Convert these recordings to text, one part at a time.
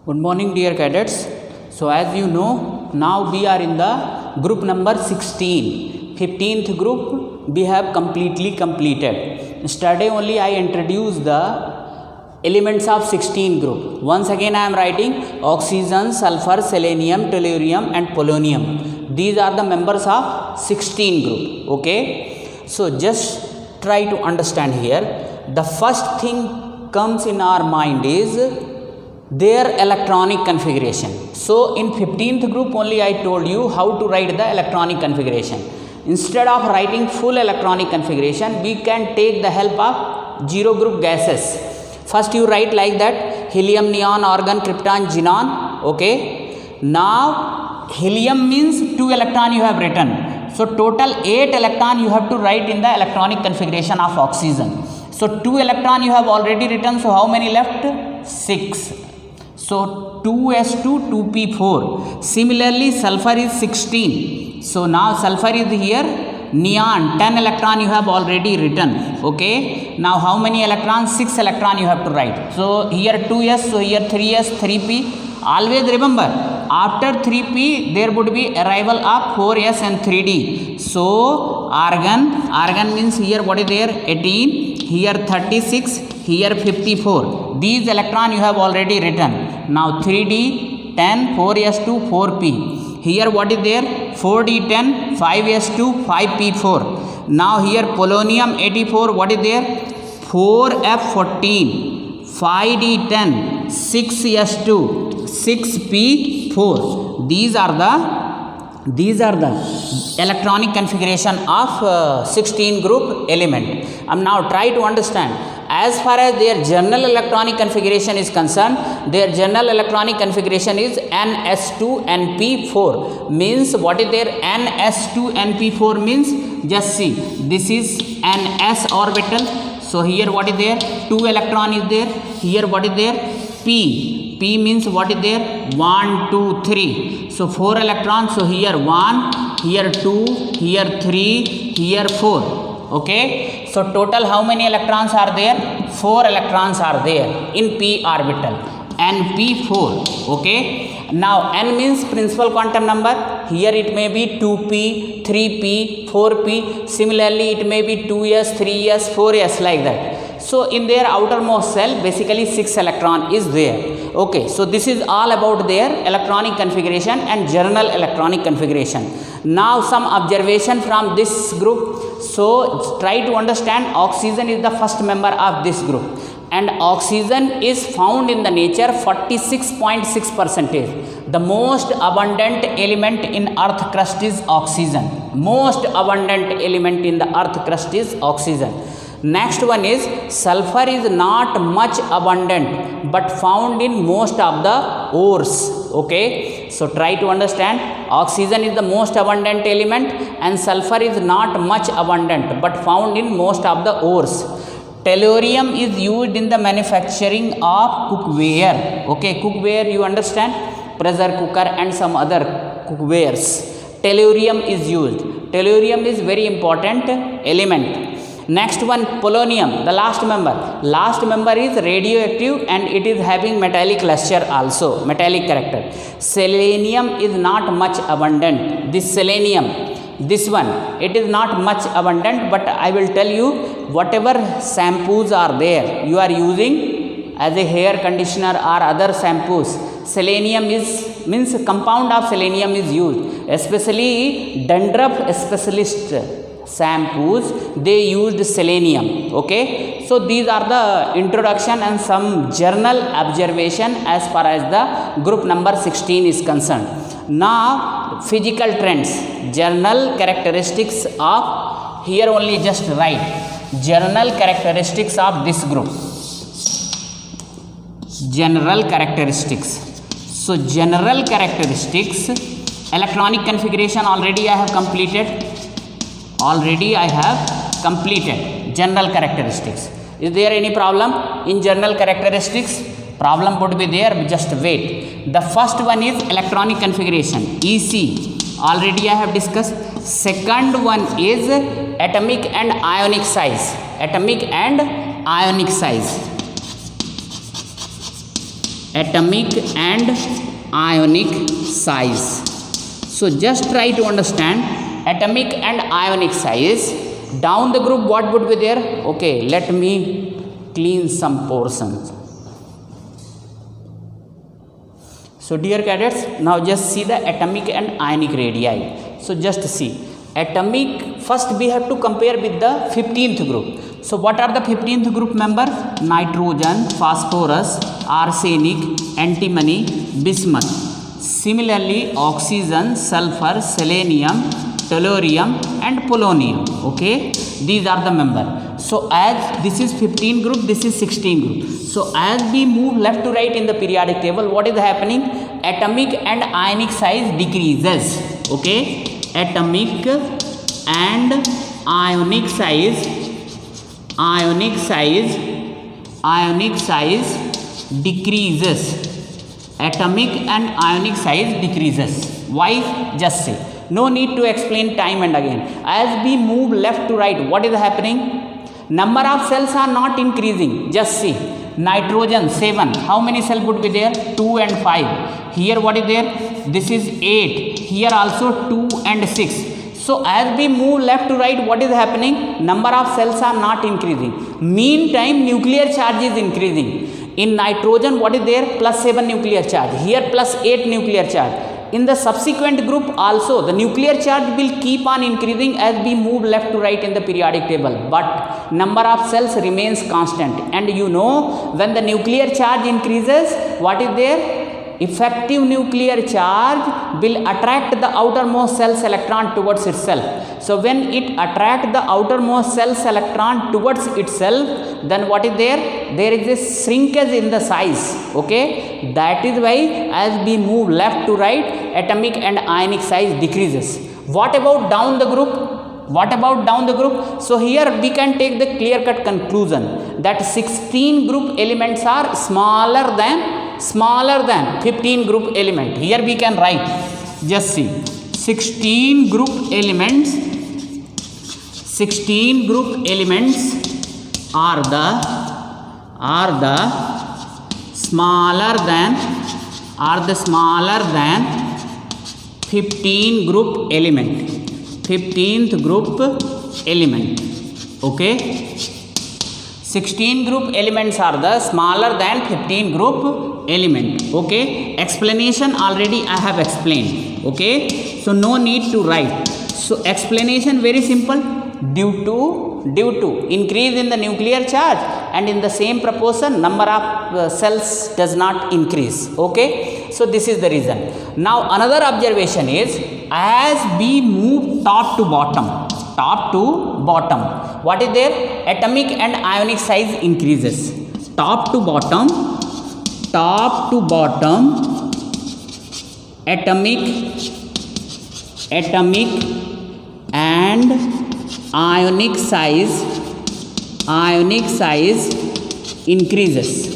Good morning dear cadets. So as you know, now we are in the group number 16. 15th group we have completely completed. Yesterday only I introduced the elements of 16 group. Once again I am writing oxygen, sulfur, selenium, tellurium and polonium. These are the members of 16 group. Okay. So just try to understand here. The first thing comes in our mind is their electronic configuration. So in 15th group only I told you how to write the electronic configuration. Instead of writing full electronic configuration, we can take the help of zero group gases. First you write like that: helium, neon, argon, krypton, xenon. Okay. Now helium means 2 electron you have written. So total 8 electron you have to write in the electronic configuration of oxygen. So 2 electron you have already written. So how many left? 6. So 2s2 2p4. Similarly sulfur is 16. So now sulfur is here. Neon 10 electron you have already written. Okay. Now how many electrons? 6 electron you have to write. So here 2s, so here 3s, 3p. Always remember, after 3p there would be arrival of 4s and 3d. So argon means here what is there? 18. Here 36. Here 54. These electron you have already written. Now 3d 10, 4s2 4p. Here what is there? 4d10, 5s2 5p4. Now here polonium 84, what is there? 4f14, 5d10, 6s2, 6p4. These are the electronic configuration of 16 group element. Now try to understand. As far as their general electronic configuration is concerned, their general electronic configuration is ns2np4. Means what is their ns2np4 means? Just see, this is ns orbital. So here what is there? 2 electron is there. Here what is there? p. P means what is there? 1, 2, 3. So 4 electrons. So here 1, here 2, here 3, here 4. Okay. So total how many electrons are there? 4 electrons are there in p orbital. np4. Okay. Now n means principal quantum number. Here it may be 2p, 3p, 4p. Similarly it may be 2s, 3s, 4s, like that. So in their outermost shell basically 6 electron is there. Okay, so this is all about their electronic configuration and general electronic configuration. Now some observation from this group. So try to understand, oxygen is the first member of this group, and oxygen is found in the nature 46.6%. The most abundant element in earth crust is oxygen. Most abundant element in the earth crust is oxygen. Next one is sulfur is not much abundant but found in most of the ores. Okay. So try to understand, oxygen is the most abundant element and sulfur is not much abundant but found in most of the ores. Tellurium is used in the manufacturing of cookware. Okay, cookware you understand, pressure cooker and some other cookwares. Tellurium is used. Tellurium is very important element. Next one, polonium, the last member. Last member is radioactive and it is having metallic luster also, metallic character. Selenium is not much abundant. This selenium, this one, it is not much abundant, but I will tell you, whatever shampoos are there, you are using as a hair conditioner or other shampoos, selenium is, means compound of selenium is used. Especially dandruff specialist shampoos, they used selenium. Okay. So these are the introduction and some journal observation as far as the group number 16 is concerned. Now physical trends, general characteristics of, here only just write general characteristics of this group. General characteristics. So general characteristics, electronic configuration already I have completed. General characteristics. Is there any problem in general characteristics? Problem would be there, just wait. The first one is electronic configuration, EC. Already I have discussed. Second one is atomic and ionic size. atomic and ionic size. So just try to understand atomic and ionic size. Down the group what would be there? Okay, let me clean some portions. So dear cadets, now just see the atomic and ionic radii. So just see atomic, first we have to compare with the 15th group. So what are the 15th group members? Nitrogen, phosphorus, arsenic, antimony, bismuth. Similarly oxygen, sulfur, selenium, tellurium and polonium. Okay, these are the members. So as this is 15 group, this is 16 group. So as we move left to right in the periodic table, what is happening? Atomic and ionic size decreases. Okay, atomic and ionic size decreases. Atomic and ionic size decreases. Why? Just say. No need to explain time and again. As we move left to right, what is happening? Number of cells are not increasing. Just see. Nitrogen 7. How many cells would be there? 2 and 5. Here what is there? This is 8. Here also 2 and 6. So as we move left to right, what is happening? Number of cells are not increasing. Meantime, nuclear charge is increasing. In nitrogen, what is there? Plus 7 nuclear charge. Here plus 8 nuclear charge. In the subsequent group also, the nuclear charge will keep on increasing as we move left to right in the periodic table. But number of cells remains constant. And you know, when the nuclear charge increases, what is there? Effective nuclear charge will attract the outermost cell's electron towards itself. So when it attracts the outermost cell's electron towards itself, then what is there? There is a shrinkage in the size. Okay, that is why as we move left to right, atomic and ionic size decreases. What about down the group? What about down the group? So here we can take the clear-cut conclusion that 16 group elements are smaller than 15 group element. Here we can write, just see, 16 group elements are the smaller than 15 group element. 15th group element. Okay, 16 group elements are the smaller than 15 group element. Okay, explanation already I have explained. Okay, so no need to write. So explanation very simple. Due to increase in the nuclear charge, and in the same proportion number of cells does not increase. Okay, so this is the reason. Now another observation is, as we move top to bottom, what is there? Atomic and ionic size increases. Top to bottom, atomic and ionic size increases.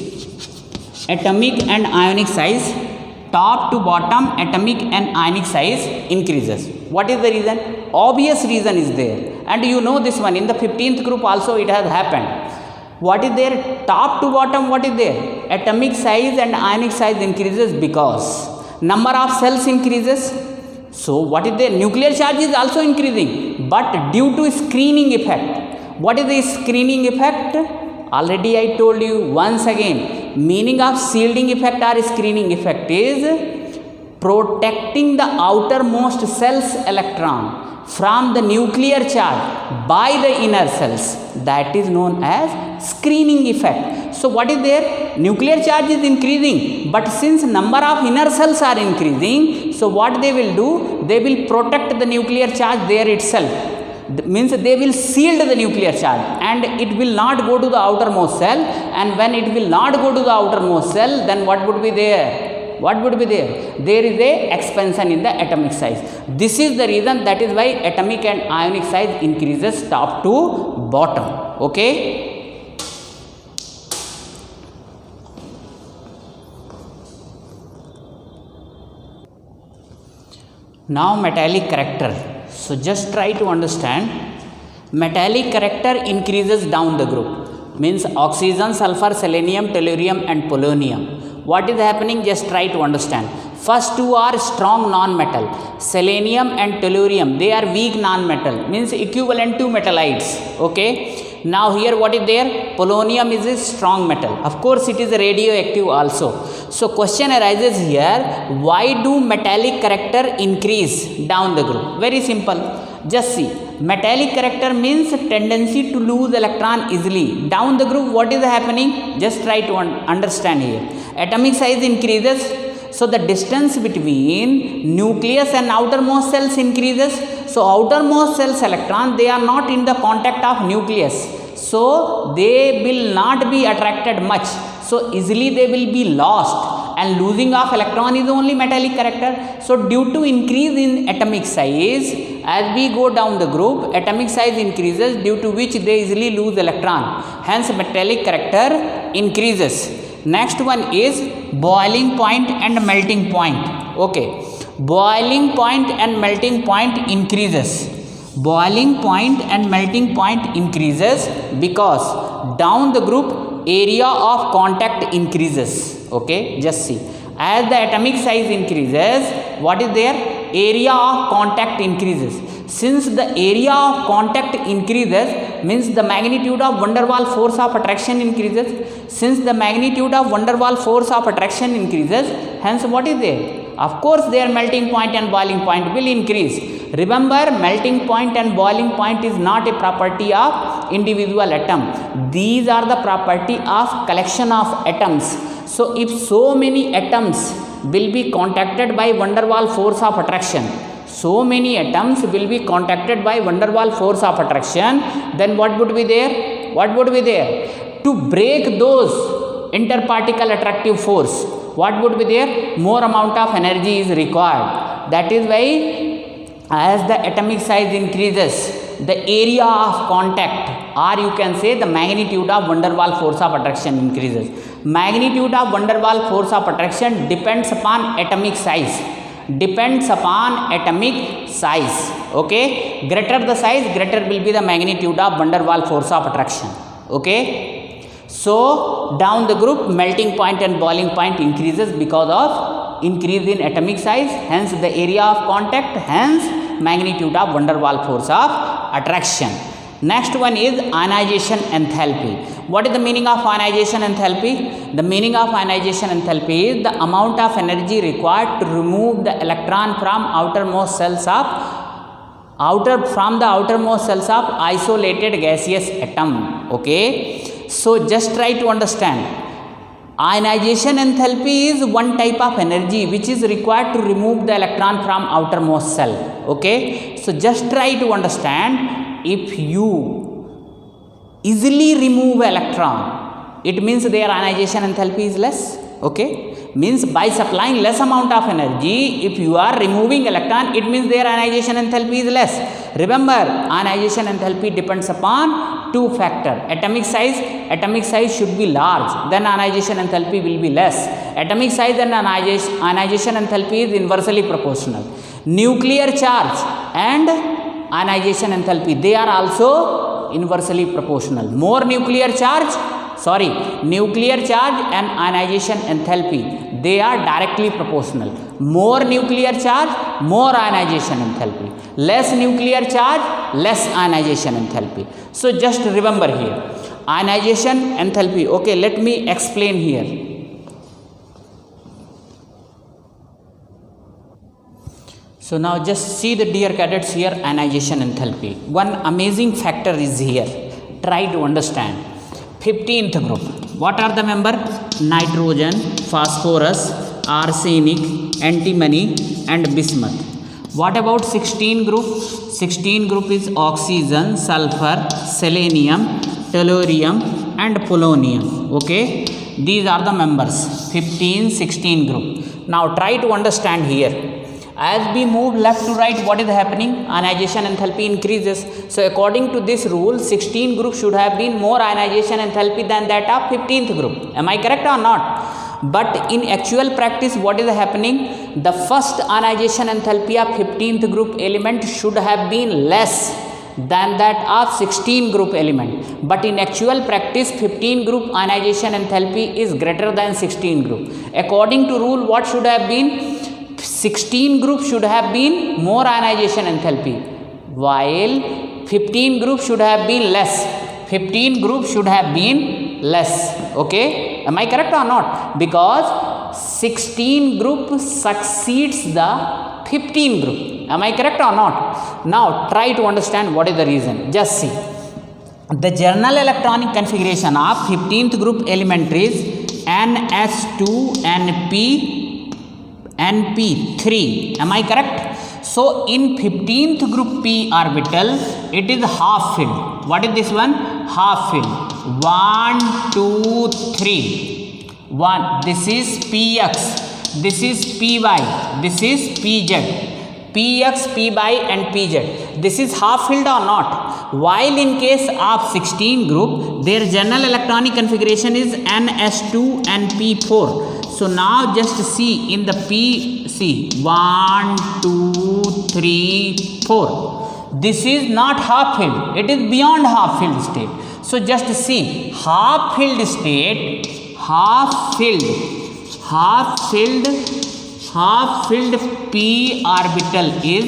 Atomic and ionic size, top to bottom, atomic and ionic size increases. What is the reason? Obvious reason is there, and you know this one. In the 15th group also it has happened. What is there? Top to bottom, what is there? Atomic size and ionic size increases because number of cells increases. So what is there? Nuclear charge is also increasing, but due to screening effect. What is the screening effect? Already I told you once again. Meaning of shielding effect or screening effect is protecting the outermost cell's electron from the nuclear charge by the inner cells. That is known as screening effect. So what is there? Nuclear charge is increasing, but since number of inner cells are increasing, so what they will do? They will protect the nuclear charge there itself. Means they will shield the nuclear charge and it will not go to the outermost cell, and when it will not go to the outermost cell, then what would be there? What would be there? There is a expansion in the atomic size. This is the reason, that is why atomic and ionic size increases top to bottom. Okay. Now metallic character. So just try to understand. Metallic character increases down the group. Means oxygen, sulfur, selenium, tellurium and polonium. What is happening? Just try to understand. First two are strong non-metal. Selenium and tellurium, they are weak non-metal, means equivalent to metallites. Okay. Now here what is there? Polonium is a strong metal. Of course it is radioactive also. So question arises here, why do metallic character increase down the group? Very simple. Just see. Metallic character means tendency to lose electron easily. Down the group what is happening? Just try to understand here. Atomic size increases. So the distance between nucleus and outermost cells increases. So outermost cells electron, they are not in the contact of nucleus. So they will not be attracted much. So easily they will be lost, and losing of electron is only metallic character. So due to increase in atomic size, as we go down the group, atomic size increases, due to which they easily lose electron. Hence metallic character increases. Next one is boiling point and melting point. Okay. Boiling point and melting point increases. Boiling point and melting point increases because down the group area of contact increases. Okay. Just see. As the atomic size increases, what is there? Area of contact increases. Since the area of contact increases, means the magnitude of van der Waals force of attraction increases. Since the magnitude of van der Waals force of attraction increases, hence what is there? Of course their melting point and boiling point will increase. Remember, melting point and boiling point is not a property of individual atom. These are the property of collection of atoms. So if so many atoms will be contacted by van der Waals force of attraction, so many atoms will be contacted by van der Waals force of attraction, then what would be there? What would be there? To break those interparticle attractive force, what would be there? More amount of energy is required. That is why as the atomic size increases, the area of contact, or you can say the magnitude of van der Waals force of attraction increases. Magnitude of van der Waals force of attraction depends upon atomic size. Depends upon atomic size. Okay. Greater the size, greater will be the magnitude of van der Waals force of attraction. Okay. So down the group, melting point and boiling point increases because of increase in atomic size, hence the area of contact, hence magnitude of van der Waals force of attraction. Next one is ionization enthalpy. What is the meaning of ionization enthalpy? The meaning of ionization enthalpy is the amount of energy required to remove the electron from outermost cells of isolated gaseous atom. Okay. So just try to understand. Ionization enthalpy is one type of energy which is required to remove the electron from outermost cell. Okay. So just try to understand. If you easily remove electron, it means their ionization enthalpy is less. Okay. Means by supplying less amount of energy, if you are removing electron, it means their ionization enthalpy is less. Remember, ionization enthalpy depends upon two factors. Atomic size should be large, then ionization enthalpy will be less. Atomic size and ionization enthalpy is inversely proportional. Nuclear charge and ionization enthalpy, they are also inversely proportional. Nuclear charge and ionization enthalpy, they are directly proportional. More nuclear charge, more ionization enthalpy. Less nuclear charge, less ionization enthalpy. So just remember here, ionization enthalpy. Okay, let me explain here. So now just see the dear cadets here, ionization enthalpy. One amazing factor is here. Try to understand. 15th group. What are the member? Nitrogen, phosphorus, arsenic, antimony and bismuth. What about 16 group? 16 group is oxygen, sulphur, selenium, tellurium and polonium. Okay. These are the members. 15, 16 group. Now try to understand here. As we move left to right, what is happening? Ionization enthalpy increases. So according to this rule, 16 group should have been more ionization enthalpy than that of 15th group. Am I correct or not? But in actual practice, what is happening? The first ionization enthalpy of 15th group element should have been less than that of 16 group element. But in actual practice, 15 group ionization enthalpy is greater than 16 group. According to rule, what should have been? 16 group should have been more ionization enthalpy, while 15 group should have been less. 15 group should have been less. Okay, am I correct or not? Because 16 group succeeds the 15 group. Am I correct or not? Now try to understand what is the reason. Just see. The general electronic configuration of 15th group element is NS2 NP3. Am I correct? So in 15th group p orbital, it is half filled. What is this one? Half filled. 1, 2, 3. 1. This is px. This is py. This is pz. Px, py and pz. This is half filled or not? While in case of 16 group, their general electronic configuration is NS2 NP4. So now just see in the P, see 1, 2, 3, 4. This is not half filled. It is beyond half filled state. So just see half filled state, half filled p orbital is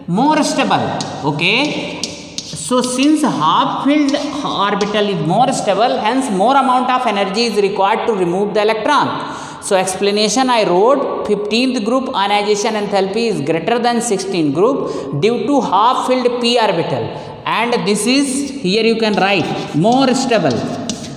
more stable. Okay. So since half filled orbital is more stable, hence more amount of energy is required to remove the electron. So explanation I wrote, 15th group ionization enthalpy is greater than 16 group due to half filled p orbital, and this is, here you can write, more stable.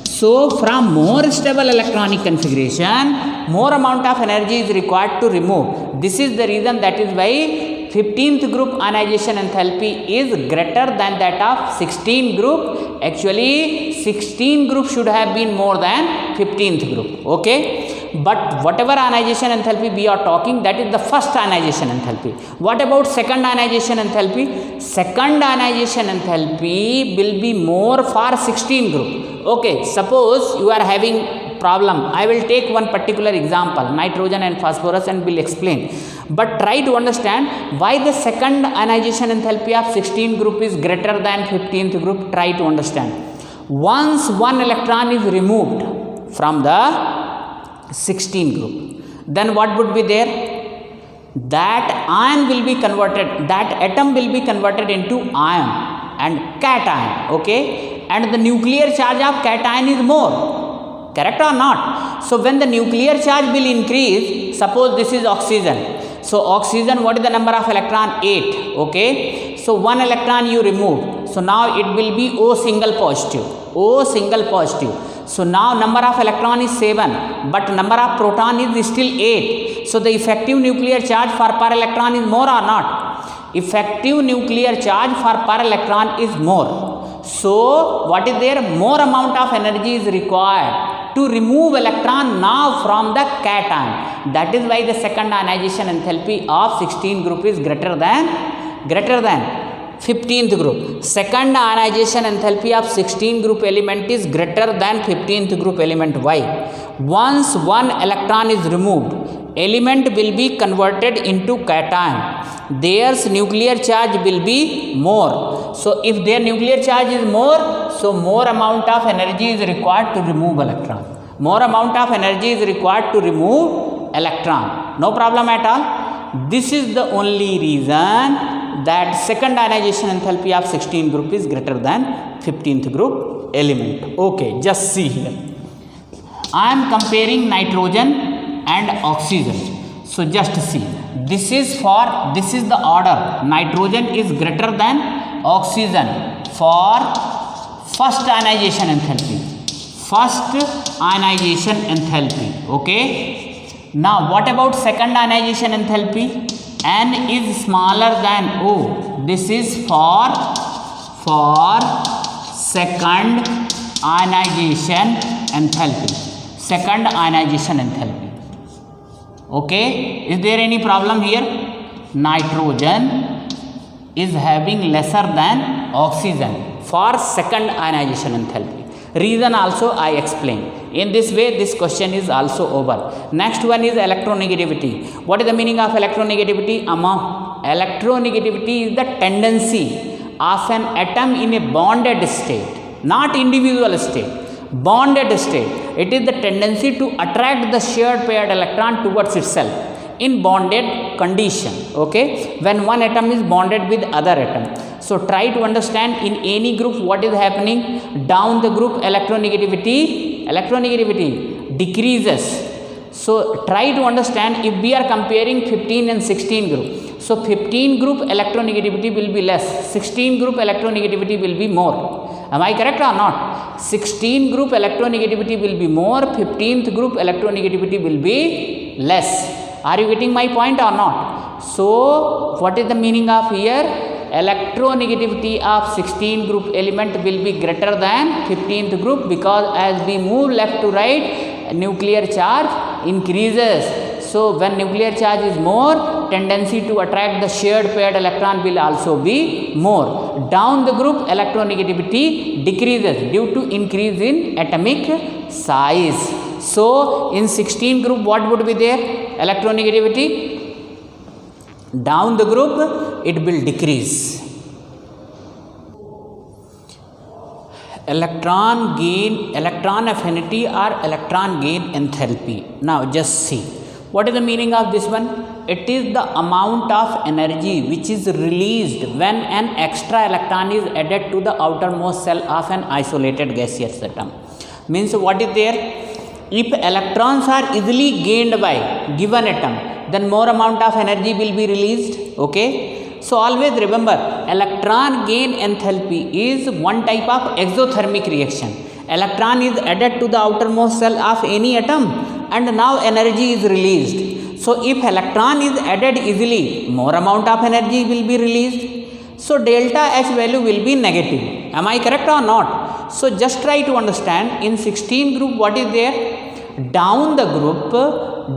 So from more stable electronic configuration, more amount of energy is required to remove. This is the reason, that is why 15th group ionization enthalpy is greater than that of 16 group. Actually 16 group should have been more than 15th group. Okay. But whatever ionization enthalpy we are talking, that is the first ionization enthalpy. What about second ionization enthalpy? Second ionization enthalpy will be more for 16 group. Okay, suppose you are having problem. I will take one particular example, nitrogen and phosphorus, and will explain. But try to understand why the second ionization enthalpy of 16 group is greater than 15th group. Try to understand. Once one electron is removed from the 16 group, then what would be there? That ion will be converted, that atom will be converted into ion and cation. Okay. And the nuclear charge of cation is more. Correct or not? So when the nuclear charge will increase, suppose this is oxygen. So oxygen, what is the number of electron? 8. Okay. So one electron you remove. So now it will be O single positive. O single positive. So now number of electron is 7, but number of proton is still 8. So the effective nuclear charge for per electron is more or not? Effective nuclear charge for per electron is more. So what is there? More amount of energy is required to remove electron now from the cation. That is why the second ionization enthalpy of 16 group is greater than 15th group. Second ionization enthalpy of 16 group element is greater than 15th group element. Why? Once one electron is removed, element will be converted into cation. Their nuclear charge will be more. So if their nuclear charge is more, so more amount of energy is required to remove electron. More amount of energy is required to remove electron. No problem at all. This is the only reason that second ionization enthalpy of 16 group is greater than 15th group element. Okay, just see here. I am comparing nitrogen and oxygen. So just see. This is the order. Nitrogen is greater than oxygen for first ionization enthalpy. Okay. Now what about second ionization enthalpy? N is smaller than O. This is for second ionization enthalpy. Okay. Is there any problem here? Nitrogen is having lesser than oxygen for second ionization enthalpy. Reason also I explain. In this way, this question is also over. Next one is electronegativity. What is the meaning of electronegativity? electronegativity is the tendency of an atom in a bonded state, not individual state, bonded state. It is the tendency to attract the shared paired electron towards itself in bonded condition, okay, when one atom is bonded with other atom. So try to understand in any group what is happening. Down the group electronegativity decreases. So try to understand if we are comparing 15 and 16 group. So 15 group electronegativity will be less, 16 group electronegativity will be more. Am I correct or not? 16 group electronegativity will be more, 15th group electronegativity will be less. Are you getting my point or not? So what is the meaning of here? Electronegativity of 16 group element will be greater than 15th group, because as we move left to right, nuclear charge increases. So when nuclear charge is more, tendency to attract the shared paired electron will also be more. Down the group electronegativity decreases due to increase in atomic size. So in 16 group what would be there? Electronegativity. Down the group it will decrease. Electron gain, electron affinity or electron gain enthalpy. Now just see. What is the meaning of this one? It is the amount of energy which is released when an extra electron is added to the outermost cell of an isolated gaseous atom. Means what is there? If electrons are easily gained by given atom, then more amount of energy will be released, okay. So always remember, electron gain enthalpy is one type of exothermic reaction. Electron is added to the outermost cell of any atom and now energy is released. So if electron is added easily, more amount of energy will be released. So delta H value will be negative. Am I correct or not? So just try to understand in 16 group what is there? Down the group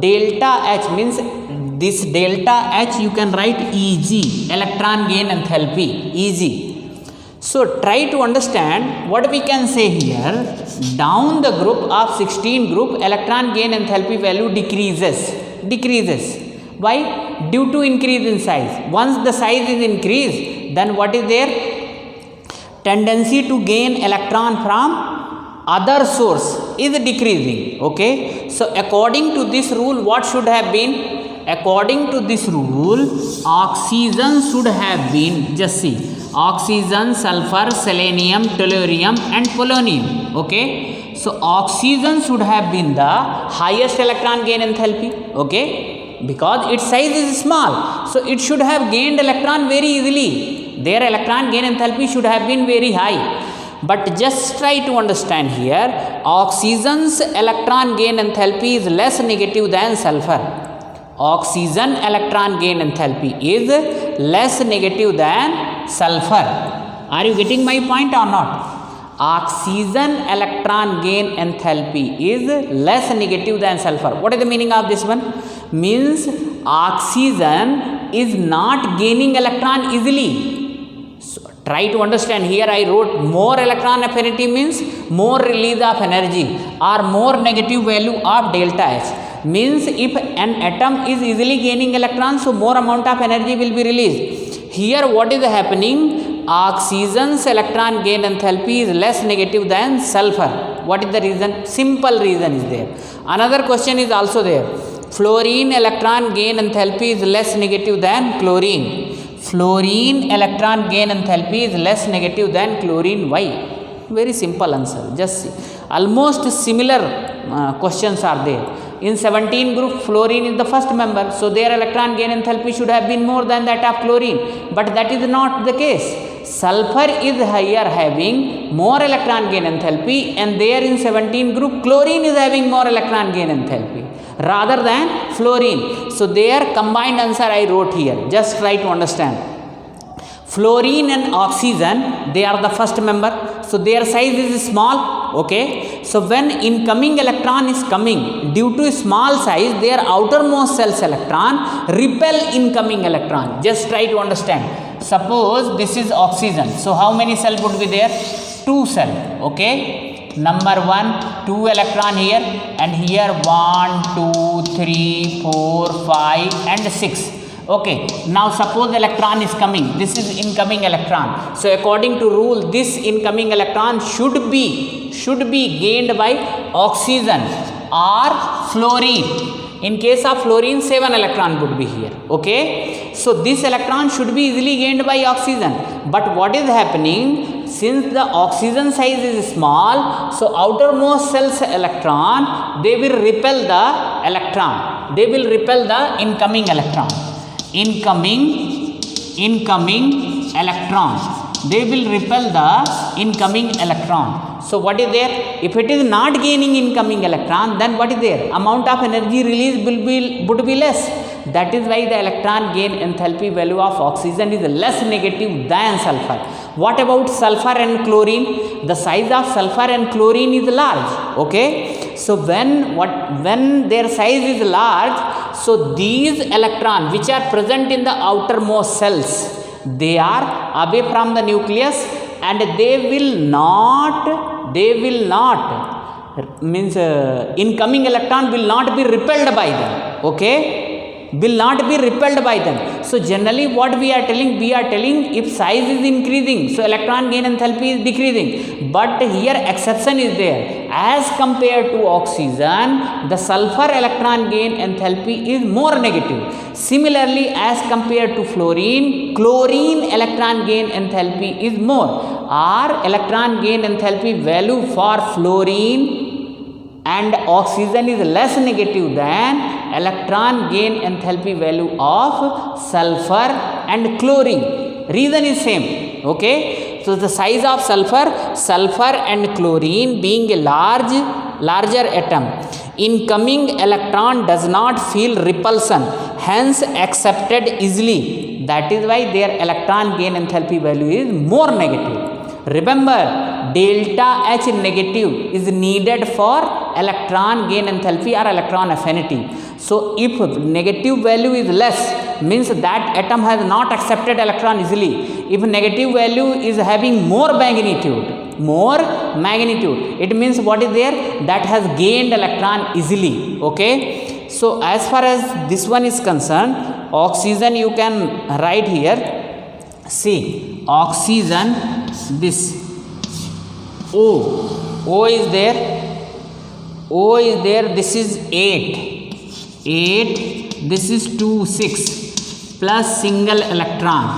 delta H means this delta H you can write Eg, electron gain enthalpy, Eg. So try to understand what we can say here. Down the group of 16 group electron gain enthalpy value decreases. Why? Due to increase in size. Once the size is increased, then what is there? Tendency to gain electron from other source is decreasing, okay. So according to this rule, what should have been? According to this rule, oxygen should have been, just see, oxygen, sulfur, selenium, tellurium and polonium, okay. So oxygen should have been the highest electron gain enthalpy, okay, because its size is small. So it should have gained electron very easily. Their electron gain enthalpy should have been very high. But just try to understand here, oxygen's electron gain enthalpy is less negative than sulfur. Oxygen electron gain enthalpy is less negative than sulfur. Are you getting my point or not? Oxygen electron gain enthalpy is less negative than sulfur. What is the meaning of this one? Means oxygen is not gaining electron easily. So try to understand here. I wrote more electron affinity means more release of energy or more negative value of delta H. Means if an atom is easily gaining electrons, so more amount of energy will be released. Here what is happening? Oxygen's electron gain enthalpy is less negative than sulfur. What is the reason? Simple reason is there. Another question is also there. Fluorine electron gain enthalpy is less negative than chlorine. Fluorine electron gain enthalpy is less negative than chlorine. Why? Very simple answer. Just see. Almost similar questions are there. In 17 group, fluorine is the first member, so their electron gain enthalpy should have been more than that of chlorine, but that is not the case. Sulfur is here having more electron gain enthalpy, and there in 17 group, chlorine is having more electron gain enthalpy rather than fluorine. So their combined answer I wrote here. Just try to understand. Fluorine and oxygen, they are the first member, so their size is small, okay. So when incoming electron is coming, due to small size, their outermost cell's electron repel incoming electron. Just try to understand. Suppose this is oxygen, so how many cells would be there? 2 cells, okay. Number 1, 2 electron here, and here 1, 2, 3, 4, 5 and 6. Okay, now suppose electron is coming, this is incoming electron. So according to rule, this incoming electron should be gained by oxygen or fluorine. In case of fluorine, 7 electron would be here. Okay, so this electron should be easily gained by oxygen. But what is happening, since the oxygen size is small, so outermost cell's electron, they will repel the electron, they will repel the incoming electron. Incoming electron, they will repel the incoming electron. So what is there? If it is not gaining incoming electron, then what is there? Amount of energy released would be less. That is why the electron gain enthalpy value of oxygen is less negative than sulfur. What about sulfur and chlorine? The size of sulfur and chlorine is large. Okay, so when their size is large, so these electrons which are present in the outermost cells, they are away from the nucleus, and they will not means incoming electron will not be repelled by them. Okay, will not be repelled by them. So generally what we are telling if size is increasing, so electron gain enthalpy is decreasing. But here exception is there. As compared to oxygen, the sulfur electron gain enthalpy is more negative. Similarly, as compared to fluorine, chlorine electron gain enthalpy is more. Our electron gain enthalpy value for fluorine and oxygen is less negative than electron gain enthalpy value of sulfur and chlorine. Reason is same. Okay, so the size of sulfur and chlorine being a larger atom, incoming electron does not feel repulsion, hence accepted easily. That is why their electron gain enthalpy value is more negative. Remember, delta H negative is needed for electron gain enthalpy or electron affinity. So if negative value is less, means that atom has not accepted electron easily. If negative value is having more magnitude, it means what is there? That has gained electron easily. Okay, so as far as this one is concerned, oxygen you can write here. See, oxygen, this O is there, this is 8, this is 2, 6, plus single electron.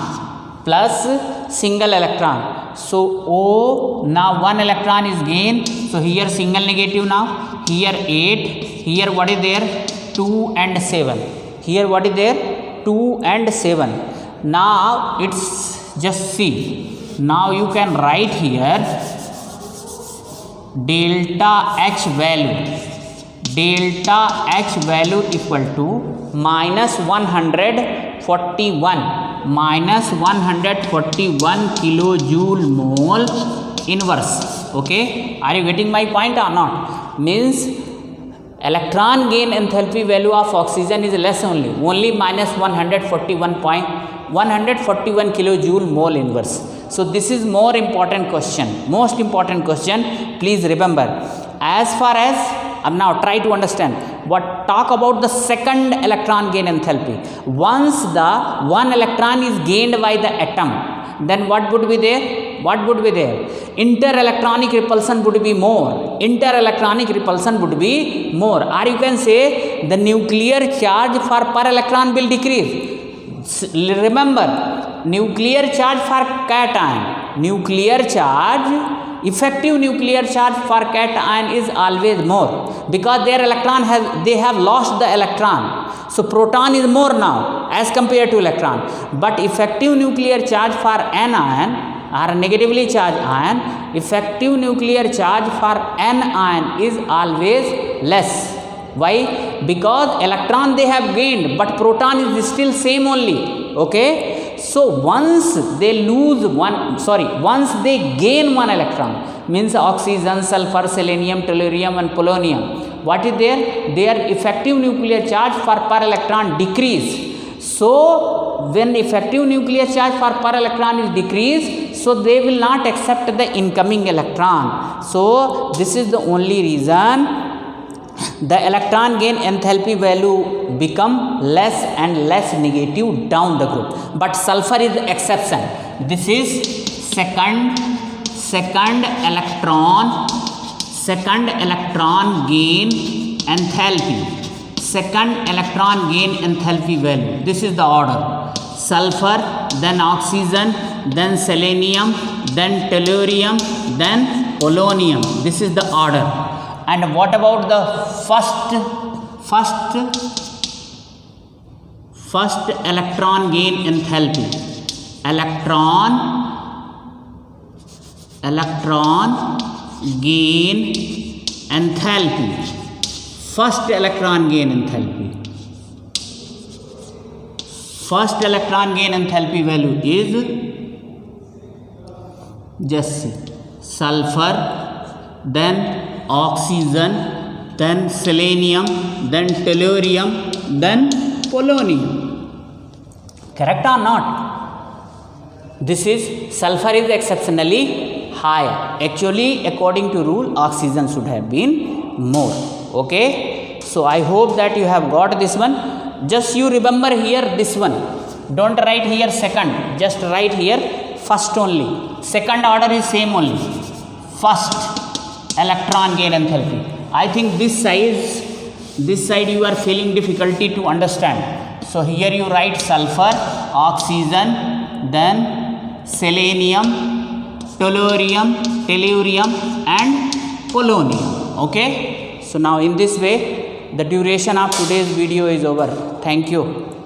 So O, now 1 electron is gained, so here single negative, now here 8, here what is there? 2 and 7, here what is there? 2 and 7. Now it's just see, now you can write here delta H value equal to minus 141 kilojoule mole inverse. Okay, are you getting my point or not? Means electron gain enthalpy value of oxygen is less only minus 141 kilojoule mole inverse. So this is most important question. Please remember. As far as now try to understand talk about the second electron gain enthalpy. Once the one electron is gained by the atom, then what would be there? Interelectronic repulsion would be more. Or you can say the nuclear charge for per electron will decrease. Remember, nuclear charge for cation, effective nuclear charge for cation is always more, because their electron they have lost the electron. So proton is more now as compared to electron. But effective nuclear charge for anion or negatively charged ion, effective nuclear charge for anion is always less. Why? Because electron they have gained, but proton is still same only. Okay, so once they gain one electron, means oxygen, sulfur, selenium, tellurium and polonium, what is there? Their effective nuclear charge for per electron decrease. So when effective nuclear charge for per electron is decreased, so they will not accept the incoming electron. So this is the only reason the electron gain enthalpy value become less and less negative down the group. But sulfur is the exception. This is second electron gain enthalpy. Second electron gain enthalpy value. This is the order. Sulfur, then oxygen, then selenium, then tellurium, then polonium. This is the order. And what about the first electron gain enthalpy? Electron gain enthalpy. First electron gain enthalpy. First electron gain enthalpy value is, just see, sulfur, then oxygen, then selenium, then tellurium, then polonium. Correct or not? This is, sulfur is exceptionally high. Actually, according to rule, oxygen should have been more. Okay. So I hope that you have got this one. Just you remember here this one. Don't write here second. Just write here first only. Second order is same only. First electron gain enthalpy. I think this side you are feeling difficulty to understand. So here you write sulfur, oxygen, then selenium, tellurium, and polonium. Okay. So now in this way, the duration of today's video is over. Thank you.